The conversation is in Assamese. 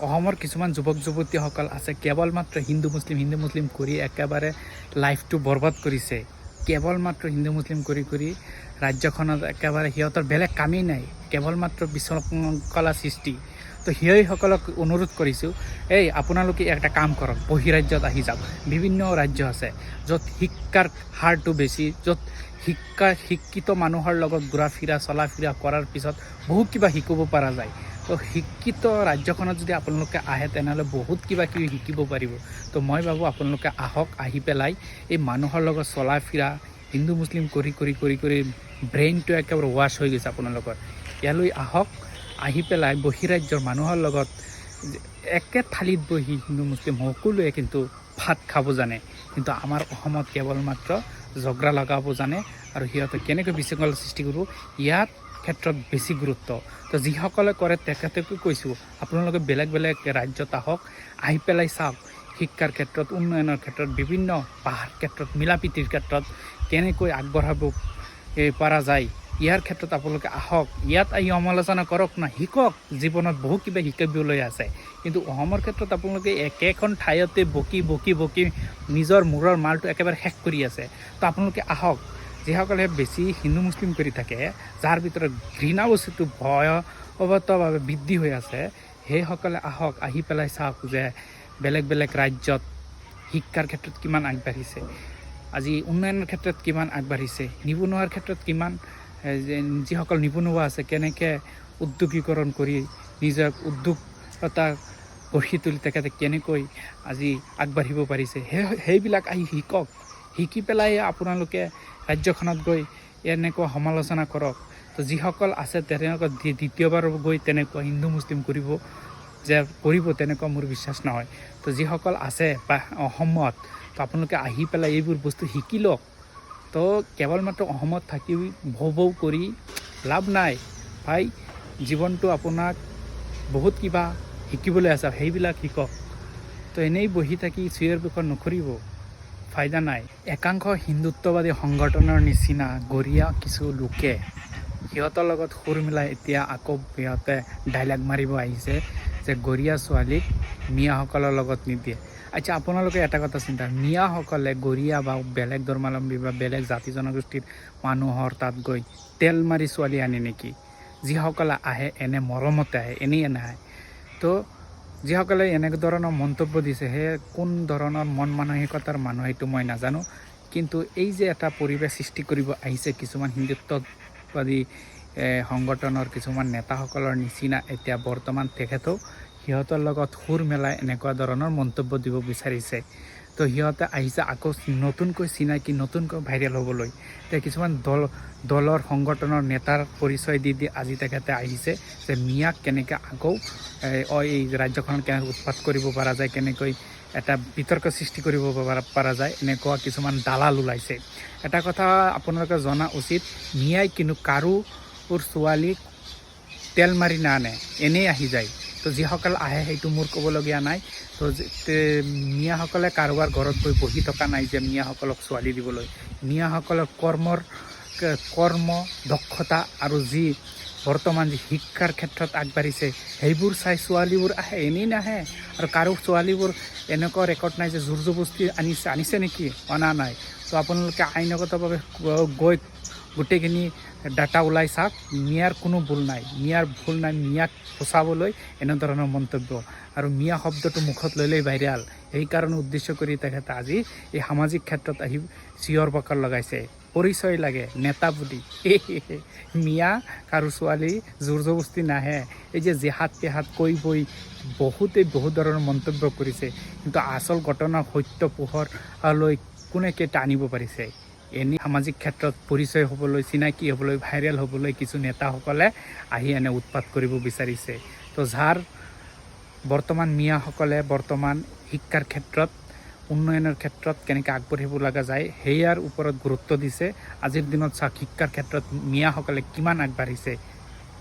অসমৰ কিছুমান যুৱক যুৱতীসকল আছে কেৱল মাত্ৰ হিন্দু মুছলিম কৰি একেবাৰে লাইফটো বৰবাদ কৰিছে। কেৱল মাত্ৰ হিন্দু মুছলিম কৰি ৰাজ্যখনত একেবাৰে সিহঁতৰ বেলেগ কামেই নাই, কেৱল মাত্ৰ বিশৃংখলা সৃষ্টি। তো সেইসকলক অনুৰোধ কৰিছোঁ, আপোনালোকে এটা কাম কৰক, বহিৰাজ্যত আহি যাওক। বিভিন্ন ৰাজ্য আছে য'ত শিক্ষাৰ হাৰটো বেছি, য'ত শিক্ষিত মানুহৰ লগত ঘূৰা ফিৰা চলা ফিৰা কৰাৰ পিছত বহু কিবা শিকিব পৰা যায়। তো শিক্ষিত ৰাজ্যখনত যদি আপোনালোকে আহে তেনেহ'লে বহুত কিবা কিবি শিকিব পাৰিব। তো মই ভাবোঁ আপোনালোকে আহক, আহি পেলাই এই মানুহৰ লগত চলা ফিৰা হিন্দু মুছলিম কৰি ব্ৰেইনটো একেবাৰে ৱাছ হৈ গৈছে আপোনালোকৰ। ইয়ালৈ আহক, আহি পেলাই বহিৰাজ্যৰ মানুহৰ লগত একে থালিত বহি হিন্দু মুছলিম সকলোৱে কিন্তু ভাত খাব জানে, কিন্তু আমাৰ অসমত কেৱল মাত্ৰ ঝগড়া লগাব জানে আৰু সিহঁতে কেনেকৈ বিশৃংখল সৃষ্টি কৰিব ইয়াৰ ক্ষেত্ৰত বেছি গুৰুত্ব। তো যিসকলে কৰে তেখেতকে কৈছোঁ, আপোনালোকে বেলেগ ৰাজ্যত আহক, আহি পেলাই চাওক শিক্ষাৰ ক্ষেত্ৰত, উন্নয়নৰ ক্ষেত্ৰত, বিভিন্ন পঢ়াৰ ক্ষেত্ৰত, মিলাপ্ৰীতিৰ ক্ষেত্ৰত কেনেকৈ আগবঢ়াব পৰা যায়। ইয়াৰ ক্ষেত্ৰত আপোনালোকে আহক, ইয়াত আহি সমালোচনা কৰক না, শিকক। জীৱনত বহু কিবা শিকিবলৈ আছে, কিন্তু অসমৰ ক্ষেত্ৰত আপোনালোকে একেখন ঠাইতে বকি নিজৰ মূৰৰ মালটো একেবাৰে শেষ কৰি আছে। তো আপোনালোকে আহক। যিসকলে বেছি হিন্দু মুছলিম কৰি থাকে, যাৰ ভিতৰত ঘৃণা বস্তুটো ভয়াৱহভাৱে বৃদ্ধি হৈ আছে, সেইসকলে আহক, আহি পেলাই চাওক যে বেলেগ ৰাজ্যত শিক্ষাৰ ক্ষেত্ৰত কিমান আগবাঢ়িছে, আজি উন্নয়নৰ ক্ষেত্ৰত কিমান আগবাঢ়িছে, নিবনুৱাৰ ক্ষেত্ৰত কিমান, যিসকল নিবনুৱা আছে কেনেকৈ উদ্যোগীকৰণ কৰি নিজৰ উদ্যোগতা গঢ়ি তুলি তেখেতে কেনেকৈ আজি আগবাঢ়িব পাৰিছে, সেইবিলাক আহি শিকক। শিকি পেলাই আপোনালোকে ৰাজ্যখনত গৈ এনেকুৱা সমালোচনা কৰক। তো যিসকল আছে তেনেকুৱা দ্বিতীয়বাৰ গৈ তেনেকুৱা হিন্দু মুছলিম কৰিব তেনেকুৱা মোৰ বিশ্বাস নহয়। তো যিসকল আছে বা অসমত, তো আপোনালোকে আহি পেলাই এইবোৰ বস্তু শিকি লওক। তো কেৱল মাত্ৰ অসমত থাকি ভৌ কৰি লাভ নাই ভাই, জীৱনটো আপোনাক বহুত কিবা শিকিবলৈ আছে, সেইবিলাক শিকক। তো এনেই বহি থাকি চুইৰ বিষয় নকৰিব, ফাইদা নাই। একাংশ হিন্দুত্ববাদী সংগঠনৰ নিচিনা গৰিয়া কিছু লোকে সিহঁতৰ লগত সুৰ মিলাই এতিয়া আকৌ সিহঁতে ডাইলগ মাৰিব আহিছে যে গৰিয়া ছোৱালীক মিয়াসকলৰ লগত নিদিয়ে। আচ্ছা, আপোনালোকে এটা কথা চিন্তা, মিয়াসকলে গৰিয়া বা বেলেগ ধৰ্মাৱলম্বী বা বেলেগ জাতি জনগোষ্ঠীৰ মানুহৰ তাত গৈ তেল মাৰি ছোৱালী আনে নেকি? যিসকলে আহে এনে মৰমতে আহে, এনেই নাহে। তো যিসকলে এনে ধৰণৰ মন্তব্য দিছে, সেই কোন ধৰণৰ মন মানসিকতাৰ মানুহ সেইটো মই নাজানো, কিন্তু এই যে এটা পৰিৱেশ সৃষ্টি কৰিব আহিছে কিছুমান হিন্দুত্ববাদী সংগঠনৰ কিছুমান নেতাসকলৰ নিচিনা, এতিয়া বৰ্তমান তেখেতেও সিহঁতৰ লগত সুৰ মেলাই এনেকুৱা ধৰণৰ মন্তব্য দিব বিচাৰিছে। তো সিহঁতে আহিছে আকৌ নতুনকৈ চিনাকি, নতুনকৈ ভাইৰেল হ'বলৈ। এতিয়া কিছুমান দলৰ সংগঠনৰ নেতাৰ পৰিচয় দি আজি তেখেতে আহিছে যে মিয়াক কেনেকৈ আকৌ এই ৰাজ্যখনত কেনেকৈ উৎপাত কৰিব পৰা যায়, কেনেকৈ এটা বিতৰ্ক সৃষ্টি কৰিব পৰা যায়, এনেকুৱা কিছুমান দালাল ওলাইছে। এটা কথা আপোনালোকে জনা উচিত, মিয়াই কিন্তু কাৰো ছোৱালীক তেল মাৰি নানে, এনেই আহি যায়। তো যিসকল আহে সেইটো মোৰ ক'বলগীয়া নাই। তো মিয়াসকলে কাৰোবাৰ ঘৰত গৈ বহি থকা নাই যে মিয়াসকলক ছোৱালী দিবলৈ। মিয়াসকলৰ কৰ্ম দক্ষতা আৰু যি বৰ্তমান যি শিক্ষাৰ ক্ষেত্ৰত আগবাঢ়িছে সেইবোৰ চাই ছোৱালীবোৰ আহে, এনেই নাহে। আৰু কাৰো ছোৱালীবোৰ এনেকুৱা ৰেকৰ্ড নাই যে জোৰ জবস্তি আনিছে নেকি, অনা নাই। তো আপোনালোকে আইনগতভাৱে গৈ গোটেইখিনি ডাটা ওলাই চাওক, মিয়াৰ কোনো ভুল নাই, মিয়াক ফচাবলৈ এনেধৰণৰ মন্তব্য। আৰু মিয়া শব্দটো মুখত লৈ ভাইৰেল, সেইকাৰণে উদ্দেশ্য কৰি তেখেতে আজি এই সামাজিক ক্ষেত্ৰত আহি চিঞৰ বাখৰ লগাইছে, পৰিচয় লাগে নেতা বুলি। মিয়া কাৰো ছোৱালী জোৰ জবস্তি নাহে, এই যে জেহাদ পেহাদ কৈ বহুত ধৰণৰ মন্তব্য কৰিছে, কিন্তু আচল ঘটনাৰ সত্য পোহৰলৈ কোনে টানিব পাৰিছে? এনেই সামাজিক ক্ষেত্ৰত পৰিচয় হ'বলৈ, চিনাকি হ'বলৈ, ভাইৰেল হ'বলৈ কিছু নেতাসকলে আহি এনে উৎপাত কৰিব বিচাৰিছে। তো যাৰ বৰ্তমান মিয়াসকলে বৰ্তমান শিক্ষাৰ ক্ষেত্ৰত, উন্নয়নৰ ক্ষেত্ৰত কেনেকৈ আগবাঢ়িব লগা যায় সেয়াৰ ওপৰত গুৰুত্ব দিছে। আজিৰ দিনত চাওক শিক্ষাৰ ক্ষেত্ৰত মিয়াসকলে কিমান আগবাঢ়িছে।